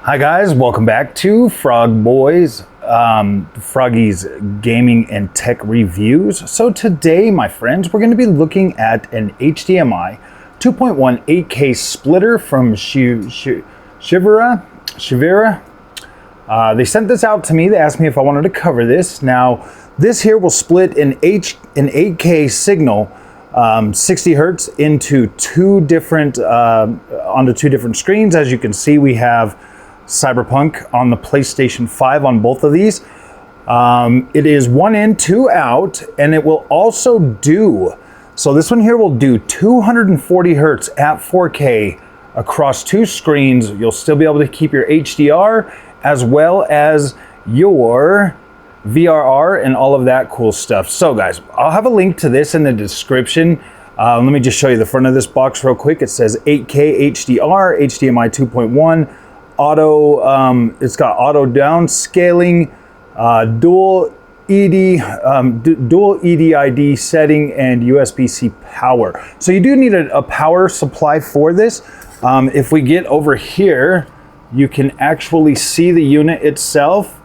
Hi guys, welcome back to Frog Boys, Froggy's gaming and tech reviews. So today, my friends, we're going to be looking at an HDMI 2.1 8K splitter from SHERRIVA. They sent this out to me. They asked me if I wanted to cover this. Now, this here will split an 8K signal 60 hertz into onto two different screens. As you can see, we have Cyberpunk on the PlayStation 5 on both of these. It is 1 in, 2 out, and it will also do, so this one here will do 240 hertz at 4K across two screens. You'll still be able to keep your HDR as well as your VRR and all of that cool stuff. So guys, I'll have a link to this in the description. Let me just show you the front of this box real quick. It says 8K HDR, HDMI 2.1, auto, it's got auto downscaling, dual EDID setting, and USB-C power. So you do need a power supply for this. If we get over here, you can actually see the unit itself.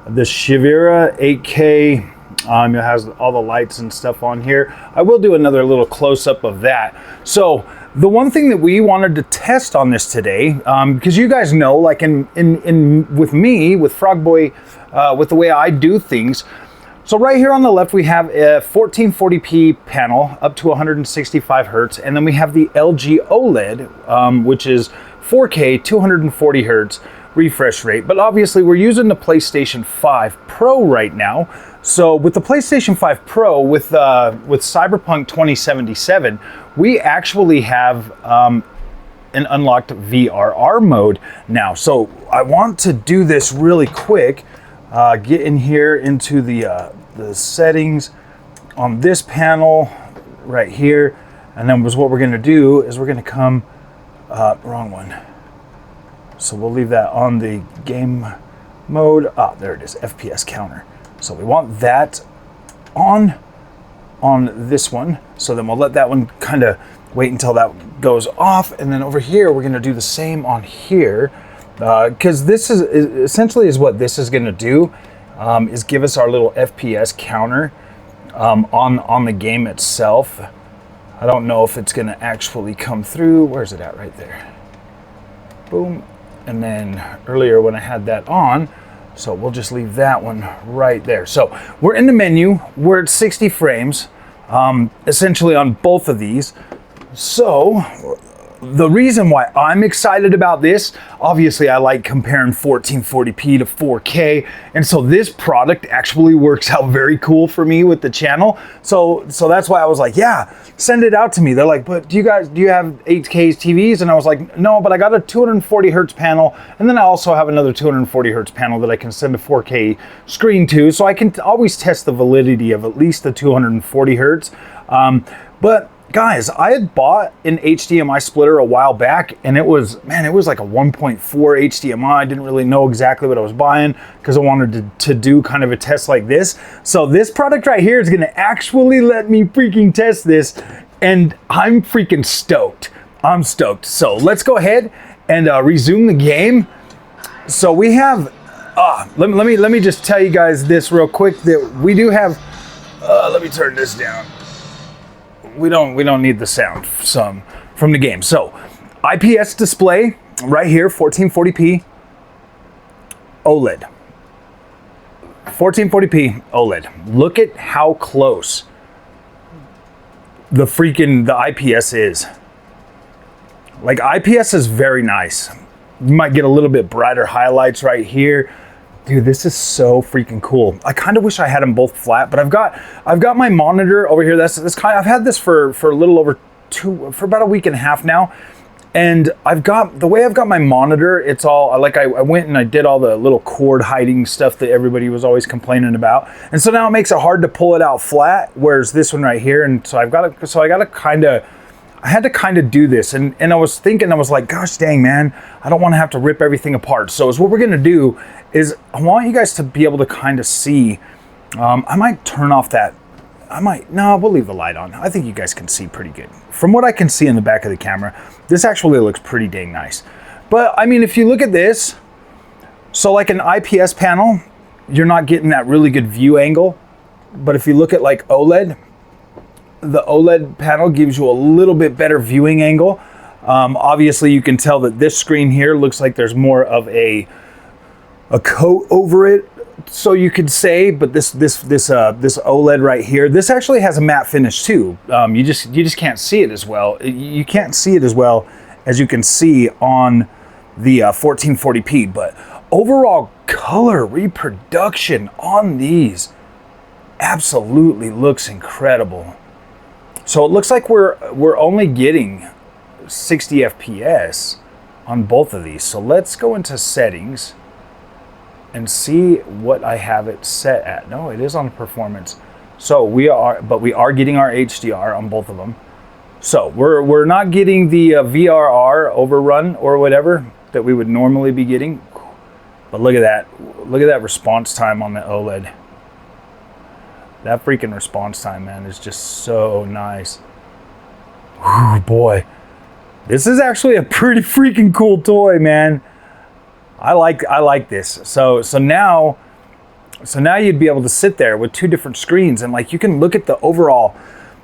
The SHERRIVA 8K, it has all the lights and stuff on here. I will do another little close-up of that. So the one thing that we wanted to test on this today, because you guys know, like with me, with Frogboy, with the way I do things. So right here on the left, we have a 1440p panel up to 165 hertz, and then we have the LG OLED, which is 4K, 240 hertz refresh rate. But obviously, we're using the PlayStation 5 Pro right now. So with the PlayStation 5 Pro, with Cyberpunk 2077, we actually have an unlocked VRR mode now. So I want to do this really quick. Get in here into the settings on this panel right here, and then what we're going to do is we're going to come wrong one. So we'll leave that on the game mode. There it is, FPS counter. So we want that on this one. So then we'll let that one kind of wait until that goes off. And then over here, we're going to do the same on here. Because this is essentially what this is going to do, is give us our little FPS counter on the game itself. I don't know if it's going to actually come through. Where's it at? Right there. Boom. And then earlier when I had that on, so we'll just leave that one right there. So we're in the menu. We're at 60 frames, essentially on both of these. So the reason why I'm excited about this, obviously I like comparing 1440p to 4K, and so this product actually works out very cool for me with the channel. So that's why I was like, yeah, send it out to me. They're like, but do you have 8K TVs? And I was like, no, but I got a 240 hertz panel, and then I also have another 240 hertz panel that I can send a 4K screen to, so I can always test the validity of at least the 240 hertz. But guys, I had bought an HDMI splitter a while back, and it was like a 1.4 HDMI. I didn't really know exactly what I was buying because I wanted to do kind of a test like this. So this product right here is going to actually let me freaking test this, and I'm freaking stoked. I'm stoked. So let's go ahead and resume the game. So we have, let me just tell you guys this real quick, that we do have, let me turn this down. We don't need the sound from the game. So IPS display right here, 1440p OLED. 1440p OLED. Look at how close the IPS is. Like, IPS is very nice. You might get a little bit brighter highlights right here. Dude, this is so freaking cool. I kind of wish I had them both flat, but I've got my monitor over here. I've had this for a little over for about a week and a half now. And the way I've got my monitor, it's all like, I went and I did all the little cord hiding stuff that everybody was always complaining about. And so now it makes it hard to pull it out flat, whereas this one right here, and so I had to kind of do this, and I was thinking, I was like, gosh dang, man, I don't want to have to rip everything apart. So what we're going to do is I want you guys to be able to kind of see. I might turn off that. No, we'll leave the light on. I think you guys can see pretty good. From what I can see in the back of the camera, this actually looks pretty dang nice. But I mean, if you look at this, So like an IPS panel, you're not getting that really good view angle. But if you look at like OLED, the OLED panel gives you a little bit better viewing angle. Obviously you can tell that this screen here looks like there's more of a coat over it, so you could say, but this OLED right here, this actually has a matte finish too. You just can't see it as well. You can't see it as well as you can see on the 1440p, but overall color reproduction on these absolutely looks incredible. So it looks like we're only getting 60 FPS on both of these. So let's go into settings and see what I have it set at. No, it is on performance. So we are getting our HDR on both of them. So we're not getting the VRR overrun or whatever that we would normally be getting. But look at that. Look at that response time on the OLED. That freaking response time, man, is just so nice. Whew, boy. This is actually a pretty freaking cool toy, man. I like this. So now you'd be able to sit there with two different screens and like you can look at the overall.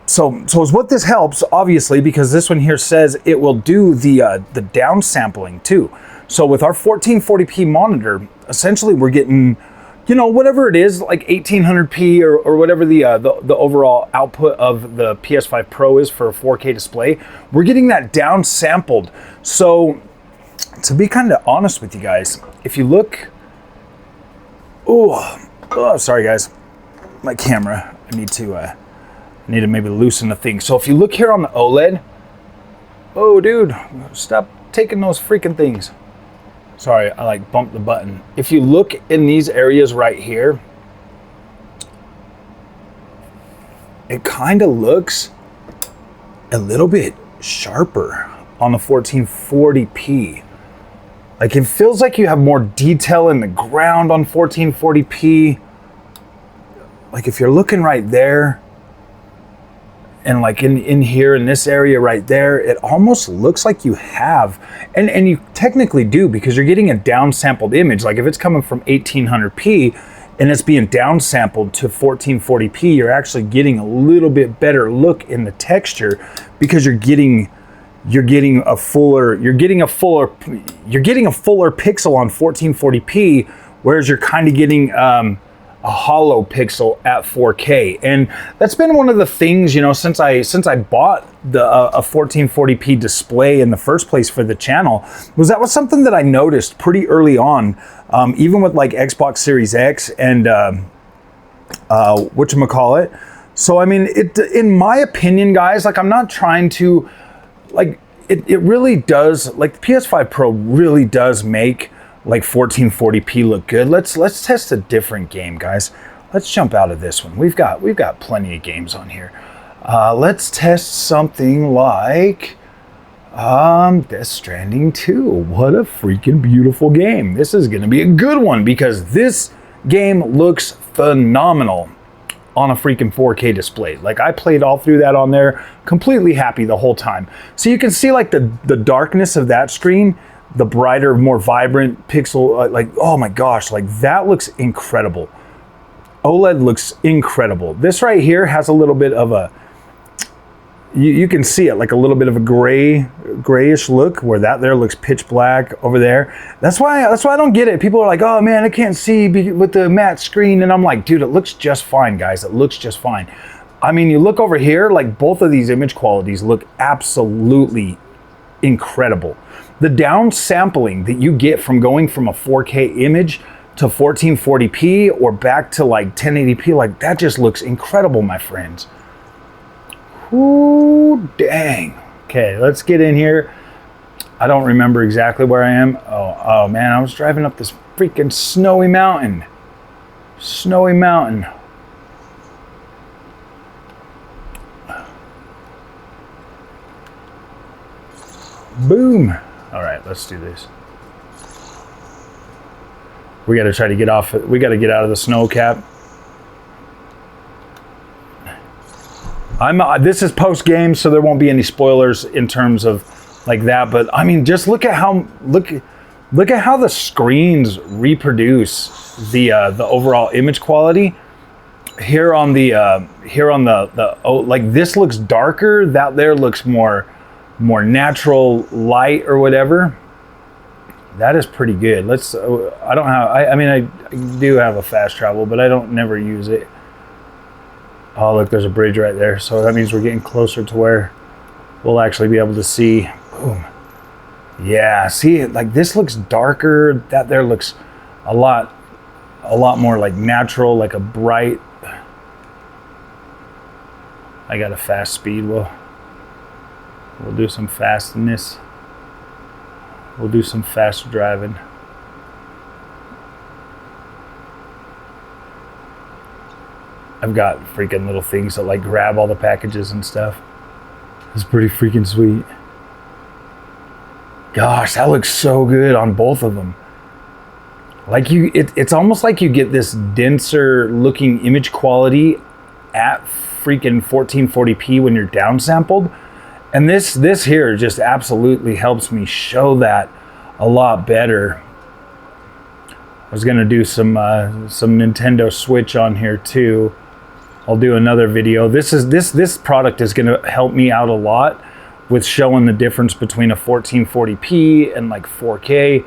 So is what this helps, obviously, because this one here says it will do the downsampling too. So with our 1440p monitor, essentially we're getting, you know, whatever it is, like 1800p or whatever the overall output of the PS5 Pro is for a 4K display. We're getting that downsampled. So to be kind of honest with you guys, if you look, oh, sorry guys, my camera. I need to maybe loosen the thing. So if you look here on the OLED, oh dude, stop taking those freaking things. Sorry, I like bumped the button. If you look in these areas right here, it kind of looks a little bit sharper on the 1440p. Like it feels like you have more detail in the ground on 1440p. Like if you're looking right there, and like in here, in this area right there, it almost looks like you have, and you technically do, because you're getting a downsampled image. Like if it's coming from 1800p and it's being downsampled to 1440p, you're actually getting a little bit better look in the texture, because you're getting a fuller pixel on 1440p, whereas you're kind of getting a hollow pixel at 4K. And that's been one of the things, you know, since I bought a 1440p display in the first place for the channel, that was something that I noticed pretty early on, even with like Xbox Series X and whatchamacallit. So I mean, in my opinion, guys, like I'm not trying to, like it really does, like the PS5 Pro really does make like 1440p look good. Let's test a different game, guys. Let's jump out of this one. We've got plenty of games on here. Let's test something like Death Stranding 2. What a freaking beautiful game. This is gonna be a good one, because this game looks phenomenal on a freaking 4K display. Like I played all through that on there, completely happy the whole time. So you can see like the darkness of that screen, the brighter, more vibrant pixel, like, oh my gosh, like that looks incredible. OLED looks incredible. This right here has a little bit of a, you can see it, like a little bit of a grayish look, where that there looks pitch black over there. That's why I don't get it. People are like, oh man, I can't see with the matte screen. And I'm like, dude, it looks just fine, guys. It looks just fine. I mean, you look over here, like both of these image qualities look absolutely incredible. The downsampling that you get from going from a 4K image to 1440p or back to like 1080p, like that just looks incredible, my friends. Ooh, dang. Okay, let's get in here. I don't remember exactly where I am. Oh man, I was driving up this freaking snowy mountain. Snowy mountain. Boom. All right, let's do this. We got to try to get off. We got to get out of the snow cap. This is post game, so there won't be any spoilers in terms of like that. But I mean, just look at Look at how the screens reproduce the overall image quality. Here on the like this looks darker, that there looks more natural light or whatever. That is pretty good. Let's, I don't have, I mean, I do have a fast travel, but I don't never use it. Oh, look, there's a bridge right there. So that means we're getting closer to where we'll actually be able to see. Boom. Yeah, see, like this looks darker. That there looks a lot more like natural, like a bright. I got a fast speed. We'll do some fastness. We'll do some fast driving. I've got freaking little things that like grab all the packages and stuff. It's pretty freaking sweet. Gosh, that looks so good on both of them. Like it's almost like you get this denser looking image quality at freaking 1440p when you're downsampled. And this here just absolutely helps me show that a lot better. I was gonna do some Nintendo Switch on here too. I'll do another video. This product is gonna help me out a lot with showing the difference between a 1440p and like 4K.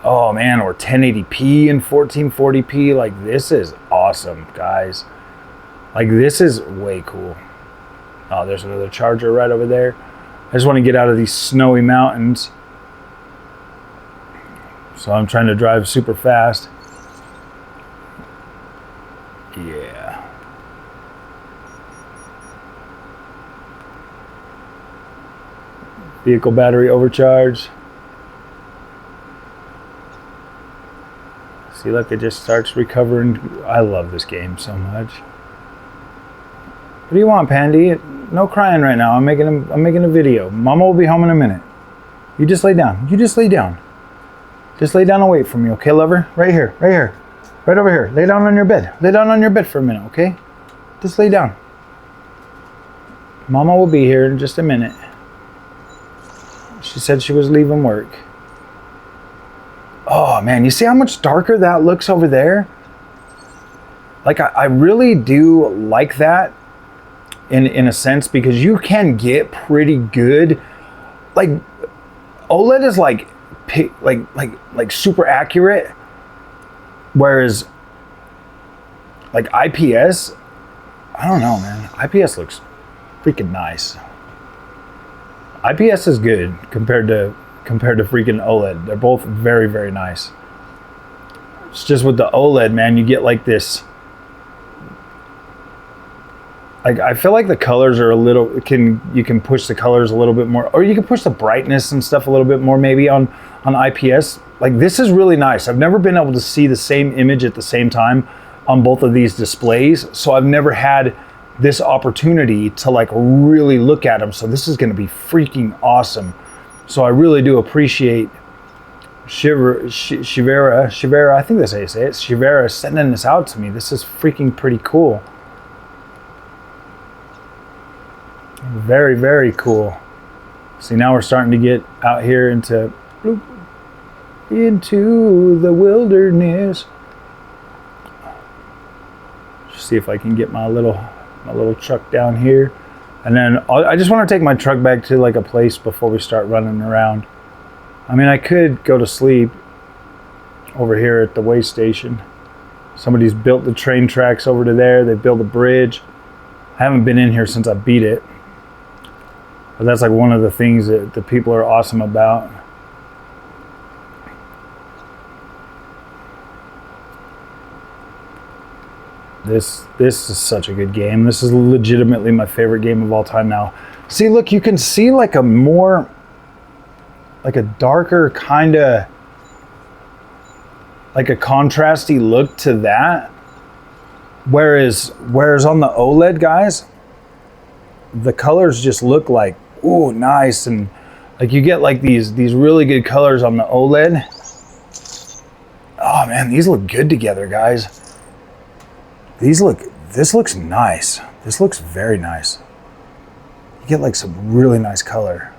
Oh man, or 1080p and 1440p. Like this is awesome, guys. Like this is way cool. Oh, there's another charger right over there. I just want to get out of these snowy mountains. So I'm trying to drive super fast. Yeah. Vehicle battery overcharged. See, look, it just starts recovering. I love this game so much. What do you want, Pandy? No crying right now. I'm making a video. Mama will be home in a minute. You just lay down. You just lay down. Just lay down and wait for me, okay, lover? Right here, right here. Right over here. Lay down on your bed. Lay down on your bed for a minute, okay? Just lay down. Mama will be here in just a minute. She said she was leaving work. Oh man, you see how much darker that looks over there? Like I really do like that in a sense, because you can get pretty good, like OLED is like super accurate, whereas like IPS, I don't know, man. IPS looks freaking nice. IPS is good compared to freaking OLED. They're both very, very nice. It's just with the OLED, man, you get like this. Like I feel like the colors are a little, you can push the colors a little bit more, or you can push the brightness and stuff a little bit more maybe on IPS. Like this is really nice. I've never been able to see the same image at the same time on both of these displays, so I've never had this opportunity to like really look at them. So this is going to be freaking awesome. So I really do appreciate Shivera, I think that's how you say it, Shivera sending this out to me. This is freaking pretty cool. Very, very cool. See, now we're starting to get out here into the wilderness. Just see if I can get my little truck down here, and then I just want to take my truck back to like a place before we start running around. I mean, I could go to sleep over here at the way station. Somebody's built the train tracks over to there. They built a bridge. I haven't been in here since I beat it, but that's like one of the things that the people are awesome about. This is such a good game. This is legitimately my favorite game of all time now. See, look, you can see like a more, like a darker kind of, like a contrasty look to that. Whereas on the OLED, guys, the colors just look like, ooh, nice. And like you get like these really good colors on the OLED. Oh man, these look good together, guys. This looks nice. This looks very nice. You get like some really nice color.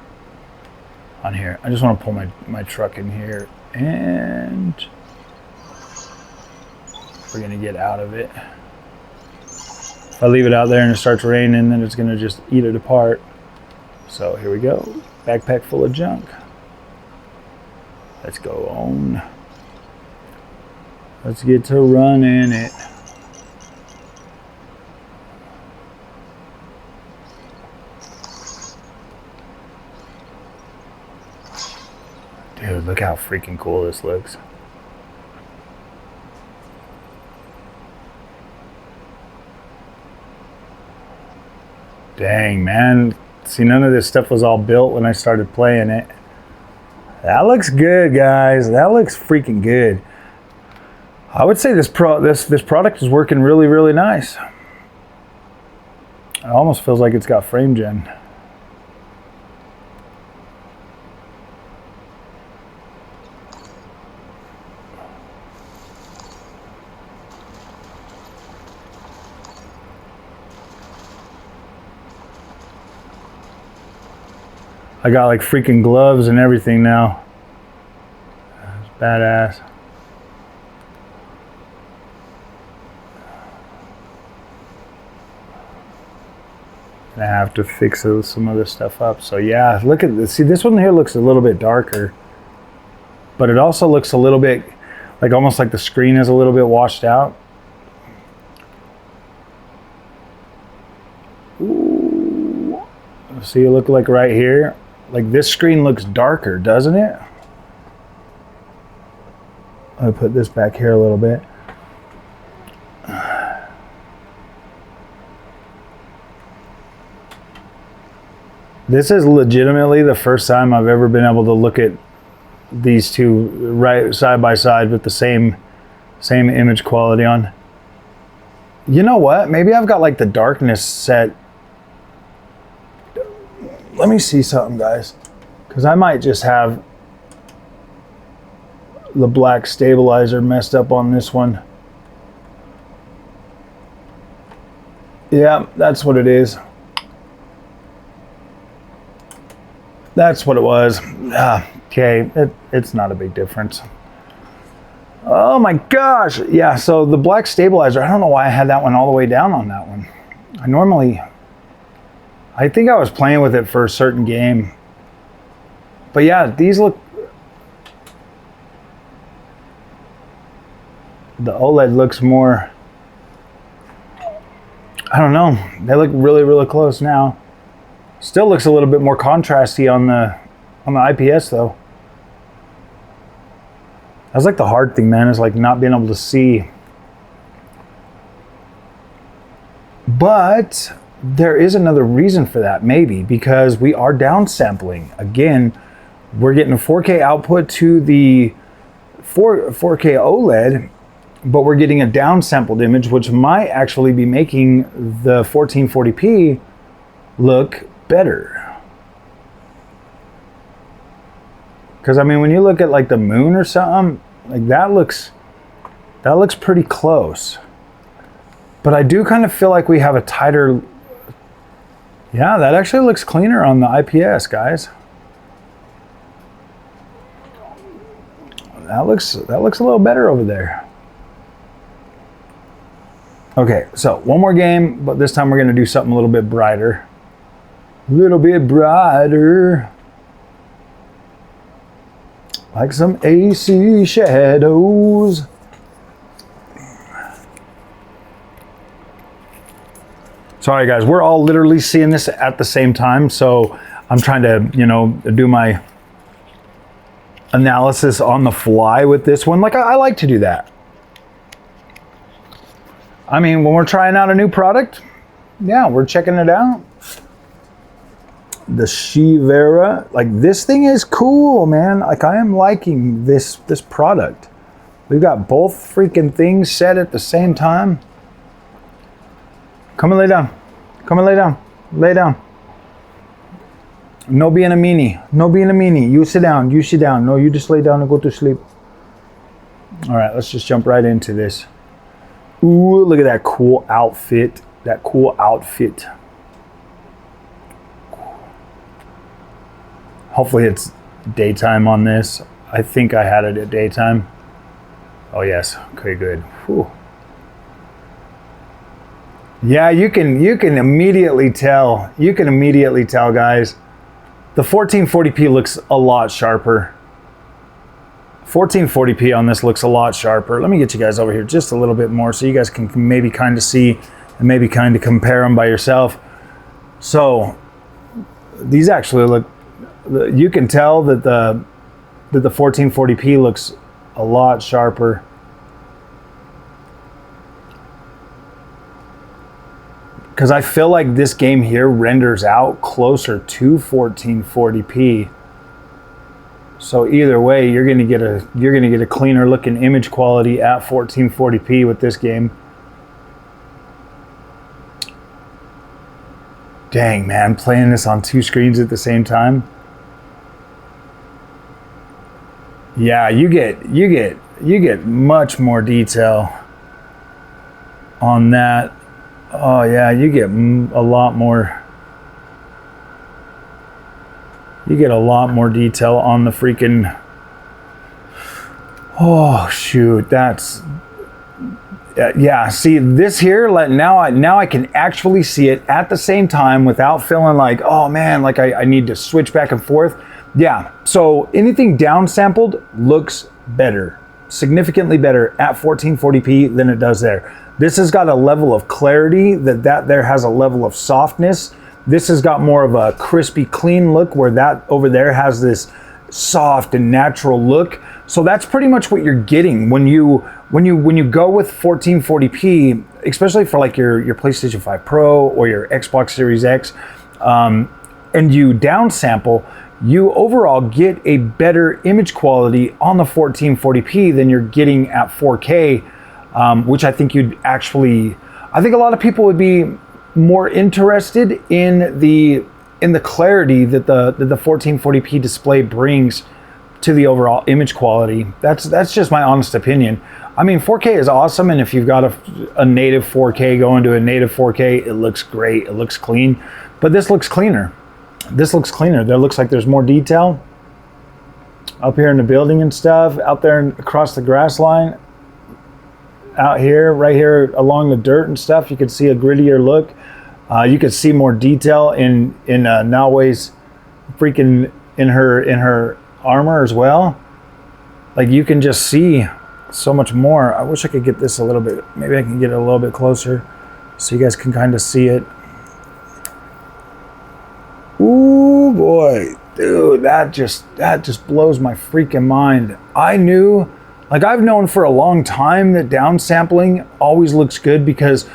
on here. I just want to pull my truck in here, and we're gonna get out of it. If I leave it out there and it starts raining, then it's gonna just eat it apart. So here we go, backpack full of junk. Let's go on. Let's get to running it. Dude, look how freaking cool this looks. Dang, man. See, none of this stuff was all built when I started playing it. That looks good, guys. That looks freaking good. I would say this product is working really, really nice. It almost feels like it's got frame gen. I got like freaking gloves and everything now. It's badass. I have to fix some other stuff up. So yeah, look at this. See, this one here looks a little bit darker, but it also looks a little bit like almost like the screen is a little bit washed out. Ooh. See, look like right here. Like this screen looks darker, doesn't it? I'll put this back here a little bit. This is legitimately the first time I've ever been able to look at these two right side by side with the same image quality on. You know what? Maybe I've got like the darkness set. Let me see something, guys, because I might just have the black stabilizer messed up on this one. Yeah, that's what it is. That's what it was. Okay, it's not a big difference. Oh my gosh. Yeah, so the black stabilizer, I don't know why I had that one all the way down on that one. I think I was playing with it for a certain game. But yeah, these look... The OLED looks more... I don't know. They look really, really close now. Still looks a little bit more contrasty on the IPS though. That's like the hard thing, man, is like not being able to see. But there is another reason for that, maybe, because we are downsampling. Again, we're getting a 4K output to the 4K OLED, but we're getting a downsampled image, which might actually be making the 1440p look better. Because I mean, when you look at like the moon or something, like that looks pretty close. But I do kind of feel like we have a tighter... Yeah, that actually looks cleaner on the IPS, guys. That looks a little better over there. Okay, so one more game, but this time we're gonna do something a little bit brighter. A little bit brighter. Like some AC shadows. Sorry guys, we're all literally seeing this at the same time, so I'm trying to, you know, do my analysis on the fly with this one. Like I like to do that. I mean, when we're trying out a new product, yeah, we're checking it out. The SHERRIVA, like this thing is cool, man. Like I am liking this product. We've got both freaking things set at the same time. Come and lay down. Come and lay down. Lay down. No being a meanie. No being a meanie. You sit down. You sit down. No, you just lay down and go to sleep. All right, let's just jump right into this. Ooh, look at that cool outfit. That cool outfit. Hopefully it's daytime on this. I think I had it at daytime. Oh yes, okay, good. Whew. Yeah, you can immediately tell. You can immediately tell, guys. The 1440p looks a lot sharper. 1440p on this looks a lot sharper. Let me get you guys over here just a little bit more so you guys can maybe kind of see and maybe kind of compare them by yourself. So these actually look, you can tell that the 1440p looks a lot sharper. Because I feel like this game here renders out closer to 1440p. So either way, you're gonna get a cleaner looking image quality at 1440p with this game. Dang, man, playing this on two screens at the same time. Yeah, you get much more detail on that. Oh yeah, you get a lot more. You get a lot more detail on the freaking. Oh shoot, that's. Yeah, see this here. Now I can actually see it at the same time without feeling like, oh man, like I need to switch back and forth. Yeah, so anything downsampled looks better, significantly better at 1440p than it does there. This has got a level of clarity that there has a level of softness. This has got more of a crispy, clean look, where that over there has this soft and natural look. So that's pretty much what you're getting when you go with 1440p, especially for like your PlayStation 5 Pro or your Xbox Series X, and you downsample. You overall get a better image quality on the 1440p than you're getting at 4K, which I think I think a lot of people would be more interested in the clarity that the 1440p display brings to the overall image quality. That's just my honest opinion. I mean, 4K is awesome, and if you've got a native 4K going to a native 4K, it looks great, it looks clean, but this looks cleaner. This looks cleaner. There looks like there's more detail up here in the building and stuff, out there across the grass line, out here, right here along the dirt and stuff. You can see a grittier look. You can see more detail in Naoe's freaking in her armor as well. Like you can just see so much more. I wish I could get this a little bit. Maybe I can get it a little bit closer so you guys can kind of see it. Ooh boy, dude, that just blows my freaking mind. I've known for a long time that downsampling always looks good because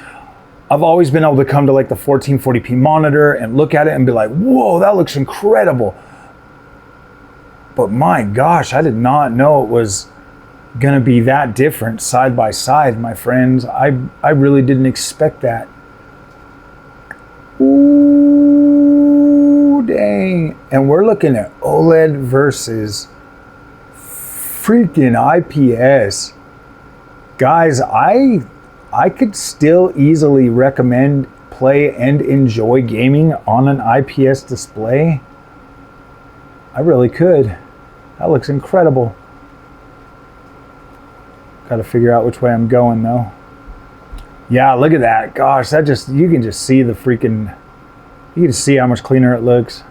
I've always been able to come to like the 1440p monitor and look at it and be like, whoa, that looks incredible. But my gosh, I did not know it was gonna be that different side by side, my friends. I really didn't expect that. Ooh, dang. And we're looking at OLED versus freaking IPS. Guys, I could still easily recommend, play, and enjoy gaming on an IPS display. I really could. That looks incredible. Got to figure out which way I'm going though. Yeah, look at that. Gosh, you can just see the freaking, you can just see how much cleaner it looks.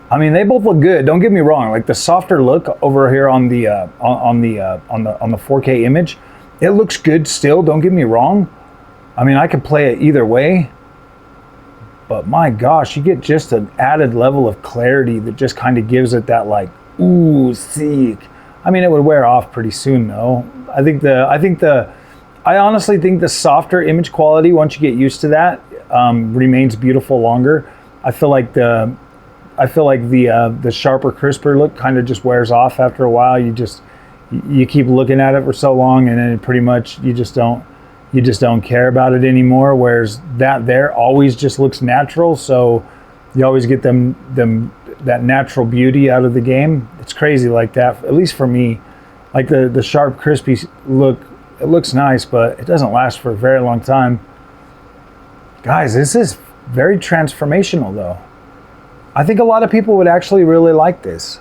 I mean, they both look good. Don't get me wrong. Like the softer look over here on the 4K image, it looks good still. Don't get me wrong. I mean, I could play it either way. But my gosh, you get just an added level of clarity that just kind of gives it that like, ooh, sick. I mean, it would wear off pretty soon though. I honestly think the softer image quality, once you get used to that, remains beautiful longer. I feel like the sharper, crisper look kind of just wears off after a while. You keep looking at it for so long, and then pretty much you just don't care about it anymore. Whereas that there always just looks natural, so you always get that natural beauty out of the game. It's crazy like that, at least for me. Like the sharp, crispy look, it looks nice, but it doesn't last for a very long time. Guys, this is very transformational though. I think a lot of people would actually really like this.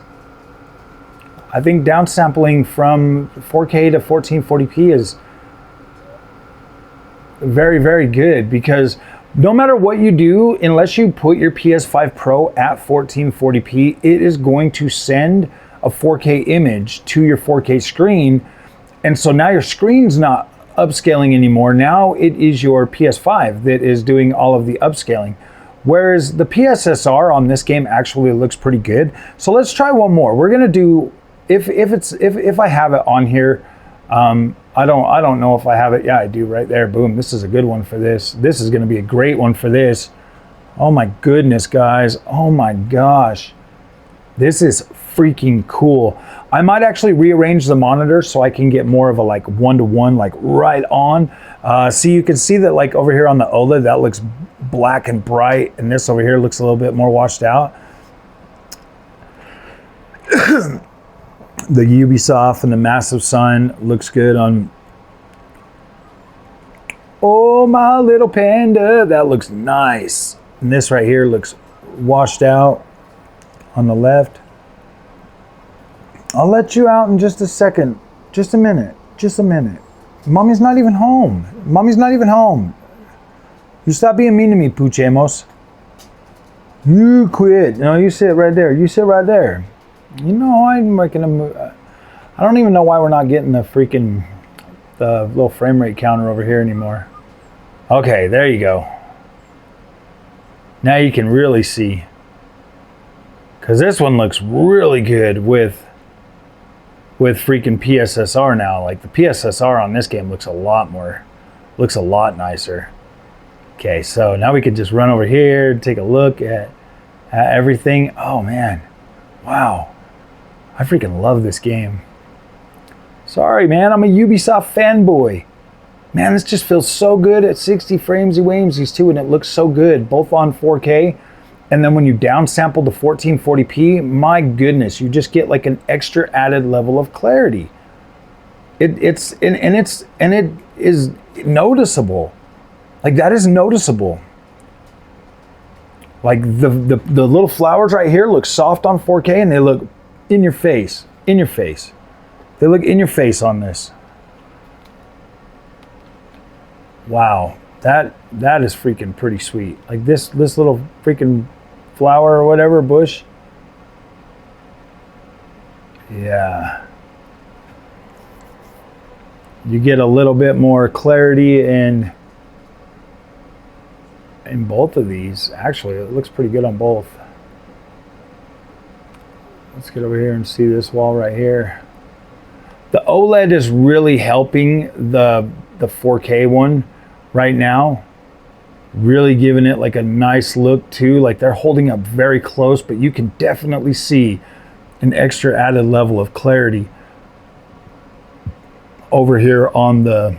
I think downsampling from 4K to 1440p is very, very good, because no matter what you do, unless you put your PS5 Pro at 1440p, it is going to send a 4K image to your 4K screen. And so now your screen's not upscaling anymore. Now it is your PS5 that is doing all of the upscaling. Whereas the PSSR on this game actually looks pretty good. So let's try one more. We're gonna do, if I have it on here, I don't know if I have it. Yeah, I do right there. Boom. This is a good one for this. This is going to be a great one for this. Oh my goodness, guys. Oh my gosh. This is freaking cool. I might actually rearrange the monitor so I can get more of a like 1-to-1, like right on. So you can see that like over here on the OLED, that looks black and bright. And this over here looks a little bit more washed out. The Ubisoft and the massive sun looks good on. Oh, my little panda. That looks nice. And this right here looks washed out on the left. I'll let you out in just a second. Just a minute. Just a minute. Mommy's not even home. Mommy's not even home. You stop being mean to me, Puchemos. You quit. No, you sit right there. You sit right there. You know, I'm making a move. I don't even know why we're not getting the little frame rate counter over here anymore. Okay, there you go. Now you can really see. Because this one looks really good with freaking PSSR now. Like the PSSR on this game looks a lot nicer. Okay, so now we could just run over here, take a look at everything. Oh man, wow. I freaking love this game. Sorry, man, I'm a Ubisoft fanboy. Man, this just feels so good at 60 frames and whamesies too, and it looks so good, both on 4K, and then when you downsample to 1440p, my goodness, you just get like an extra added level of clarity. It is noticeable. Like that is noticeable. Like the little flowers right here look soft on 4K, and they look in your face, in your face. They look in your face on this. Wow, that is freaking pretty sweet. Like this little freaking flower or whatever, bush. Yeah. You get a little bit more clarity in both of these. Actually, it looks pretty good on both. Let's get over here and see this wall right here. The OLED is really helping the 4K one right now. Really giving it like a nice look too. Like they're holding up very close, but you can definitely see an extra added level of clarity over here on the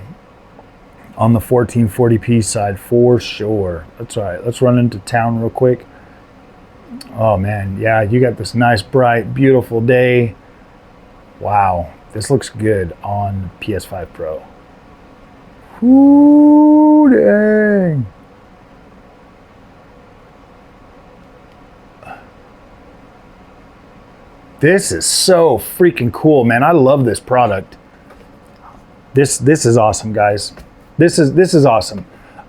1440p side for sure. That's all right. Let's run into town real quick. Oh man, yeah, you got this nice, bright, beautiful day. Wow, this looks good on PS5 Pro. Ooh, dang. This is so freaking cool, man. I love this product. This is awesome, guys. This is awesome.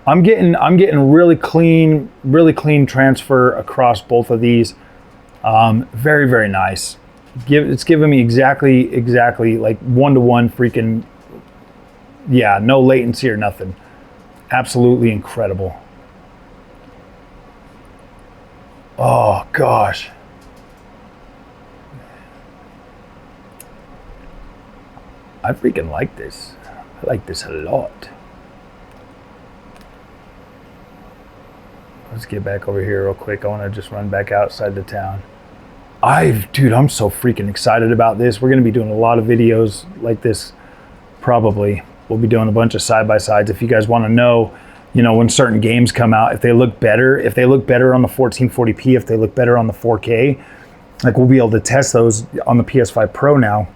I'm getting really clean transfer across both of these. Very, very nice. It's giving me exactly like 1-to-1 freaking, yeah, no latency or nothing. Absolutely incredible. Oh gosh. I freaking like this. I like this a lot. Let's get back over here real quick. I want to just run back outside the town. Dude, I'm so freaking excited about this. We're going to be doing a lot of videos like this. Probably. We'll be doing a bunch of side-by-sides. If you guys want to know, you know, when certain games come out, if they look better on the 1440p, if they look better on the 4K, like we'll be able to test those on the PS5 Pro now.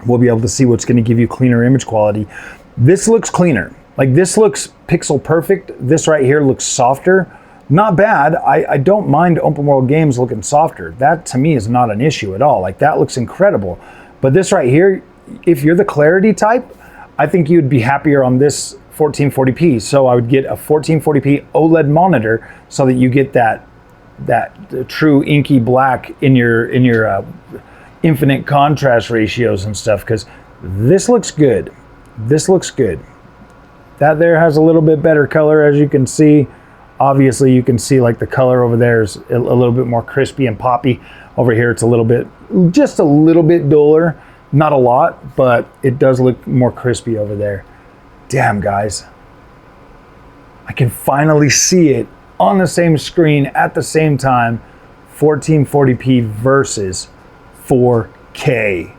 We'll be able to see what's going to give you cleaner image quality. This looks cleaner. Like this looks pixel perfect. This right here looks softer. not bad. I don't mind open world games looking softer. That to me is not an issue at all. Like that looks incredible. But this right here, if you're the clarity type, I think you'd be happier on this 1440p. So I would get a 1440p OLED monitor so that you get that true inky black in your infinite contrast ratios and stuff, because this looks good. This looks good. That there has a little bit better color, as you can see. Obviously you can see like the color over there is a little bit more crispy and poppy. Over here it's a little bit, just a little bit duller. Not a lot, but it does look more crispy over there. Damn, guys. I can finally see it on the same screen at the same time. 1440p versus 4K.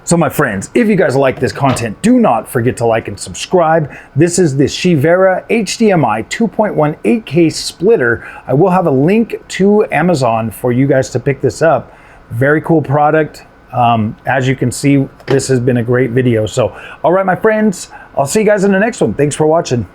So my friends, if you guys like this content, do not forget to like and subscribe. This is the SHERRIVA HDMI 2.1 8K splitter. I will have a link to Amazon for you guys to pick this up. Very cool product. As you can see, this has been a great video. So, all right, my friends, I'll see you guys in the next one. Thanks for watching.